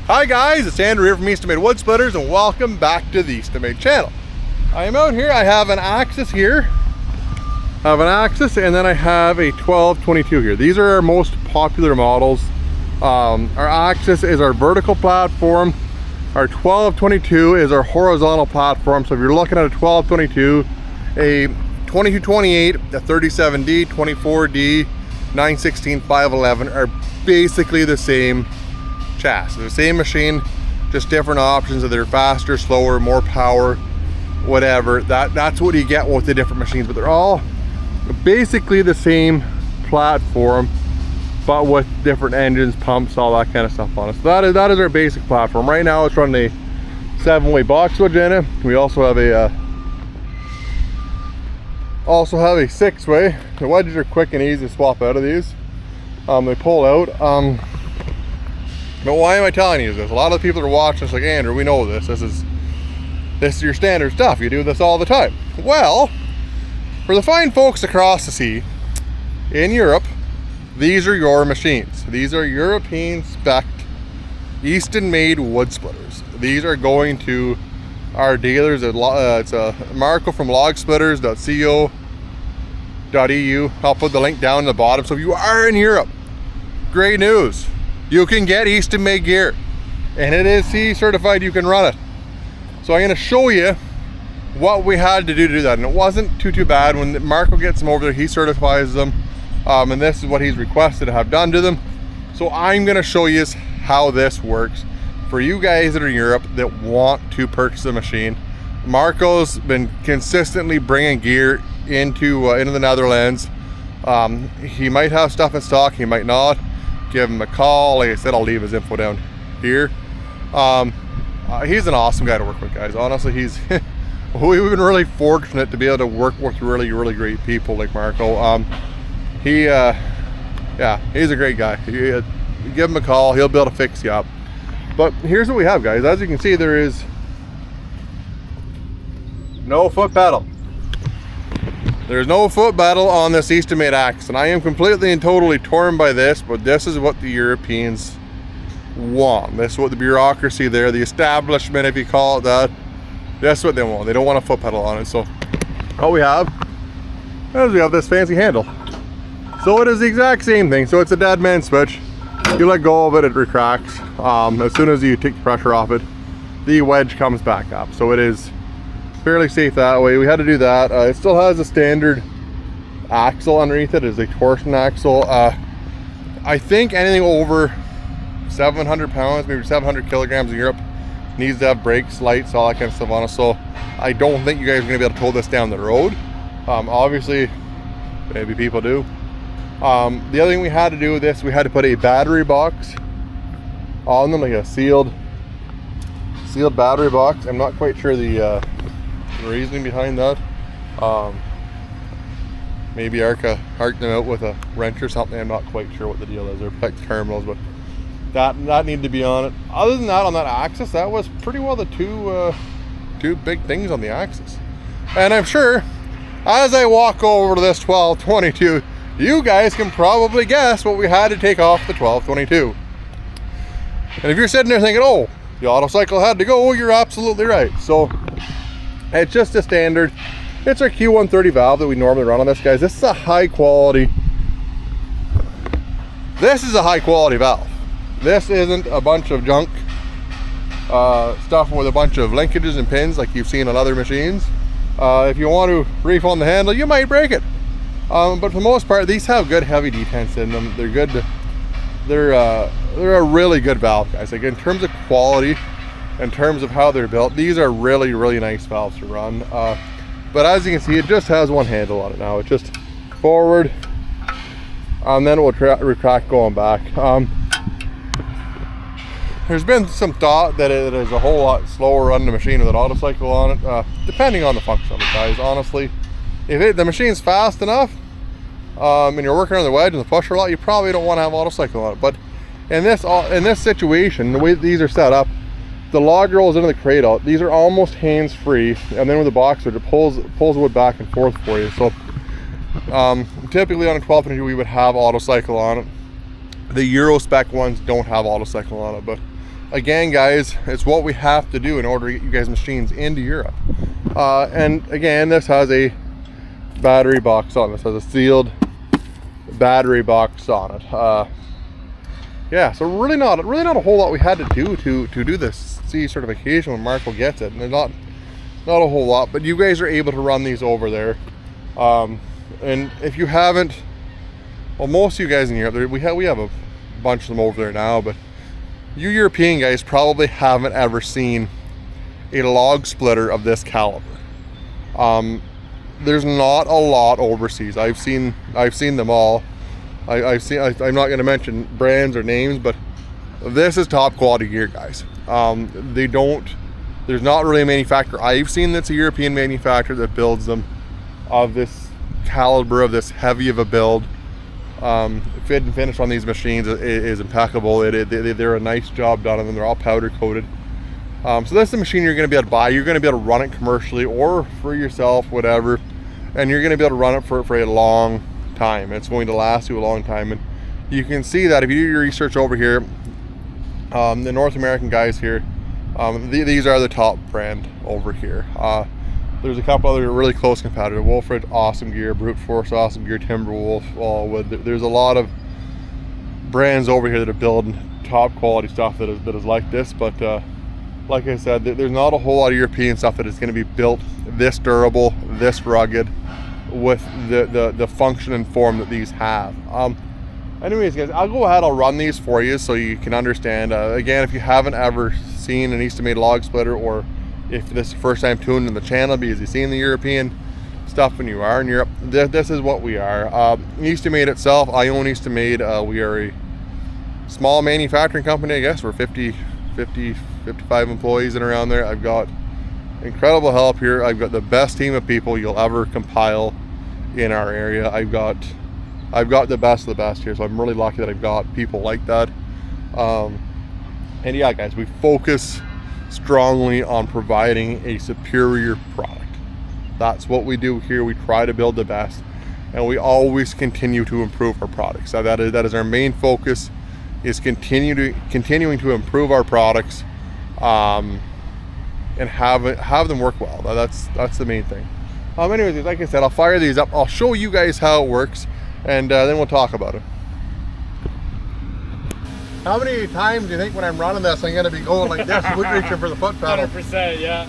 Hi guys, it's Andrew here from Eastonmade Wood Splitters and welcome back to the Eastonmade channel. I am out here, I have an Axis here. I have an Axis and then I have a 1222 here. These are our most popular models. Our Axis is our vertical platform. Our 1222 is our horizontal platform. So if you're looking at a 1222, a 2228, a 37D, 24D, 916, 511 are basically the same chassis, the same machine, just different options. They're faster, slower, more power, whatever. That's what you get with the different machines, but they're all basically the same platform, but with different engines, pumps, all that kind of stuff on it. So that is our basic platform. Right now it's running a 7-way box wedge in it. We also have a 6-way. The wedges are quick and easy to swap out of these. They pull out. But why am I telling you this? A lot of the people that are watching this like, Andrew, we know this. This is your standard stuff. You do this all the time. Well, for the fine folks across the sea in Europe, these are your machines. These are European spec Eastonmade wood splitters. These are going to our dealers. It's a Marco from LogSplittersCo.eu. I'll put the link down in the bottom. So if you are in Europe, great news. You can get Eastonmade gear and it is CE certified. You can run it. So I'm going to show you what we had to do that, and it wasn't too bad. When Marco gets them over there, he certifies them, and this is what he's requested to have done to them. So I'm going to show you how this works for you guys that are in Europe that want to purchase a machine. Marco's been consistently bringing gear into the Netherlands. He might have stuff in stock, he might not. Give him a call. Like I said, I'll leave his info down here. He's an awesome guy to work with, guys. Honestly, we've been really fortunate to be able to work with really great people like Marco. Yeah, he's a great guy. You give him a call, he'll be able to fix you up. But here's what we have, guys. As you can see, there is no foot pedal. There's no foot pedal on this Eastonmade Axis, and I am completely and totally torn by this, but this is what the Europeans want. This is what the bureaucracy there, the establishment, if you call it that, that's what they want. They don't want a foot pedal on it. So what we have is we have this fancy handle. So it is the exact same thing. So it's a dead man switch. You let go of it, it retracts. As soon as you take the pressure off it, the wedge comes back up. So it is fairly safe that way. We had to do that. It still has a standard axle underneath it. It is a torsion axle. I think anything over 700 pounds, maybe 700 kilograms in Europe, needs to have brakes, lights, all that kind of stuff on it. So I don't think you guys are going to be able to tow this down the road. Obviously, maybe people do. The other thing we had to do with this, we had to put a battery box on them, like a sealed battery box. I'm not quite sure the reasoning behind that. Maybe arc them out with a wrench or something. I'm not quite sure what the deal is. They're picked terminals, but that needed to be on it. Other than that, on that Axis, that was pretty well the two big things on the Axis. And I'm sure as I walk over to this 1222, you guys can probably guess what we had to take off the 1222. And if you're sitting there thinking, oh, the auto cycle had to go, you're absolutely right. So it's just a standard. It's our Q130 valve that we normally run on this, guys. This is a high quality valve. This isn't a bunch of junk stuff with a bunch of linkages and pins like you've seen on other machines. If you want to reef on the handle, you might break it. But for the most part, these have good heavy detents in them. They're good. They're a really good valve, guys. Like in terms of quality, in terms of how they're built, these are really nice valves to run. But as you can see, it just has one handle on it now. It's just forward, and then it will retract going back. There's been some thought that it is a whole lot slower running the machine with an auto cycle on it, depending on the function of it, guys. Honestly, if the machine's fast enough, and you're working on the wedge and the pusher a lot, you probably don't want to have auto cycle on it. But in this situation, the way these are set up, the log rolls into the cradle. These are almost hands-free, and then with the boxer, it pulls the wood back and forth for you. So typically on a 1222 we would have auto cycle on it. The Euro spec ones don't have auto cycle on it, but again, guys, it's what we have to do in order to get you guys machines into Europe. And again, this has a battery box on it. This has a sealed battery box on it. Yeah, so really not a whole lot we had to do to do this C certification when Marco gets it. And there's not a whole lot, but you guys are able to run these over there. And if you haven't, well, most of you guys in Europe, we have a bunch of them over there now, but you European guys probably haven't ever seen a log splitter of this caliber. There's not a lot overseas. I've seen them all. I'm not going to mention brands or names, but this is top quality gear, guys. There's not really a manufacturer I've seen that's a European manufacturer that builds them of this caliber, of this heavy of a build. Fit and finish on these machines is impeccable. They're a nice job done on them. They're all powder coated. So that's the machine you're going to be able to buy. You're going to be able to run it commercially or for yourself, whatever, and you're going to be able to run it for a long time. It's going to last you a long time, and you can see that if you do your research over here. The North American guys here, these are the top brand over here. There's a couple other really close competitors. Wolfred, awesome gear. Brute Force, awesome gear. Timberwolf, there's a lot of brands over here that are building top quality stuff that is like this. But like I said, there's not a whole lot of European stuff that is going to be built this durable, this rugged, with the function and form that these have. Anyways, guys, I'll go ahead, I'll run these for you so you can understand. Again, if you haven't ever seen an Eastonmade log splitter, or if this is the first time tuning in the channel because you've seen the European stuff when you are in Europe, this is what we are. Eastonmade itself, I own Eastonmade. We are a small manufacturing company, I guess. We're 55 employees and around there. I've got incredible help here. I've got the best team of people you'll ever compile in our area. I've got the best of the best here, so I'm really lucky that I've got people like that. And yeah, guys, we focus strongly on providing a superior product. That's what we do here. We try to build the best, and we always continue to improve our products. So that is our main focus, is continuing to improve our products, and have them work well. That's the main thing. Anyways, like I said, I'll fire these up. I'll show you guys how it works, and then we'll talk about it. How many times do you think when I'm running this I'm going to be going like this, reaching for the foot pedal? 100%, yeah.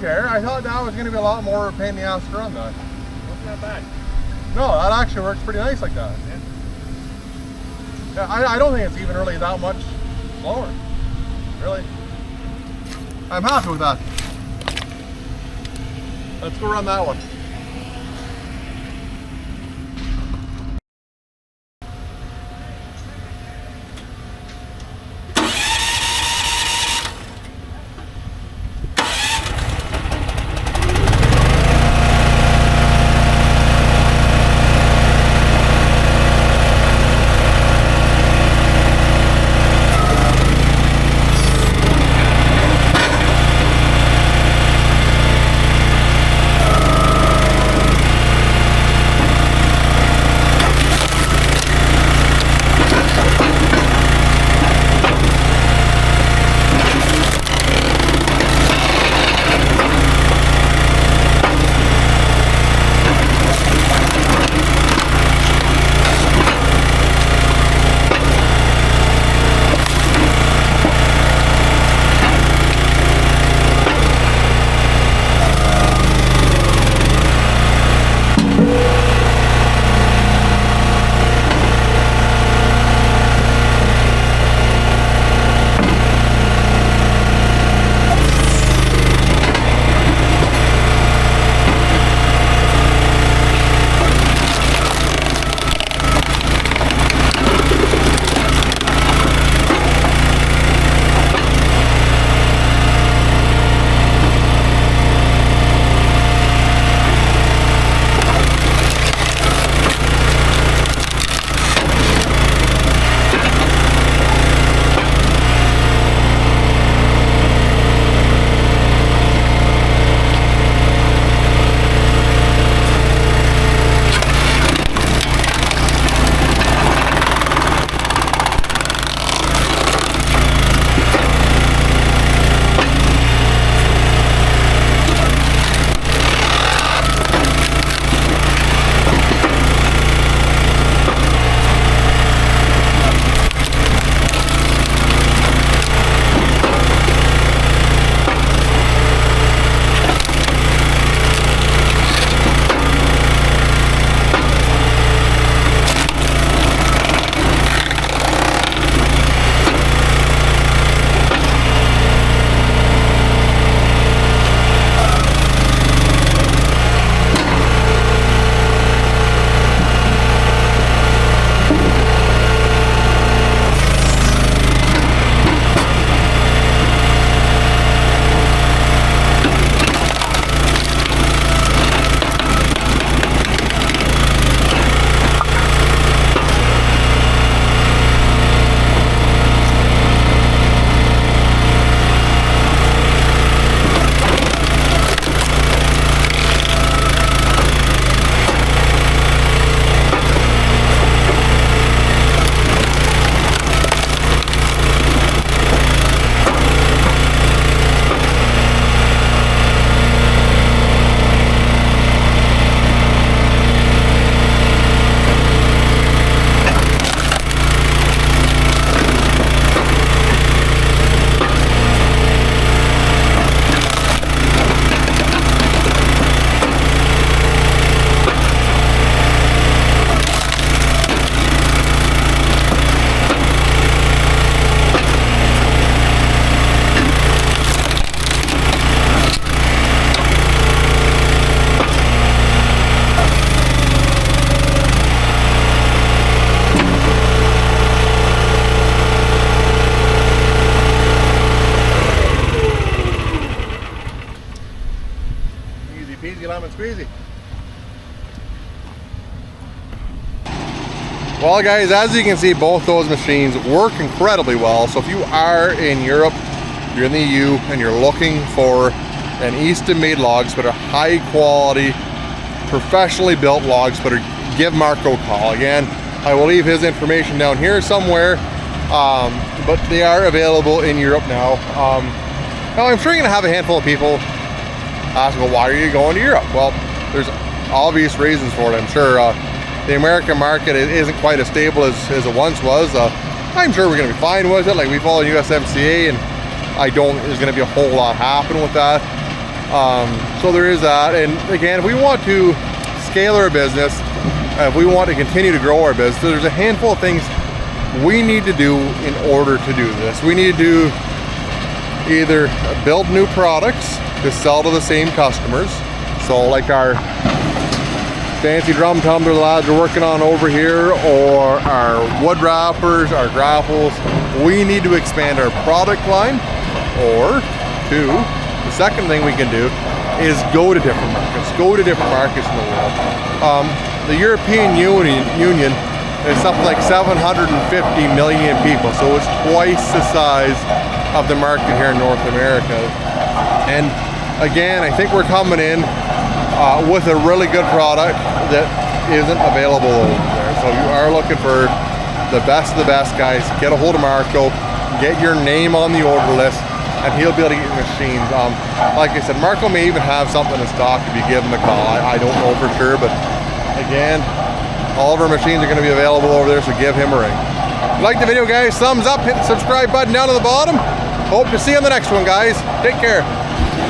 treecare. I thought that was going to be a lot more pain in the ass to run that. Wasn't that bad? No, that actually works pretty nice like that. Yeah, I don't think it's even really that much slower. Really. I'm happy with that. Let's go run that one. lemon squeezy. Well guys, as you can see, both those machines work incredibly well. So if you are in Europe, you're in the EU, and you're looking for an Eastonmade log splitter, high quality, professionally built log splitter, give Marco a call. Again, I will leave his information down here somewhere, but they are available in Europe now. Now I'm sure you're gonna have a handful of people ask, well, why are you going to Europe? Well, there's obvious reasons for it, I'm sure. The American market isn't quite as stable as it once was. I'm sure we're going to be fine with it. Like, we follow USMCA, and there's going to be a whole lot happen with that. So there is that. And again, if we want to scale our business, if we want to continue to grow our business, there's a handful of things we need to do in order to do this. We need to either build new products to sell to the same customers. So like our fancy drum tumbler the lads are working on over here, or our wood wrappers, our grapples. We need to expand our product line. Or two, the second thing we can do is go to different markets. Go to different markets in the world. The European Union is something like 750 million people, so it's twice the size of the market here in North America. And again, I think we're coming in with a really good product that isn't available over there. So if you are looking for the best of the best, guys, get a hold of Marco, get your name on the order list, and he'll be able to get your machines. Like I said, Marco may even have something in stock if you give him a call. I don't know for sure, but again, all of our machines are going to be available over there, so give him a ring. If you like the video, guys, thumbs up, hit the subscribe button down at the bottom. Hope to see you on the next one, guys. Take care.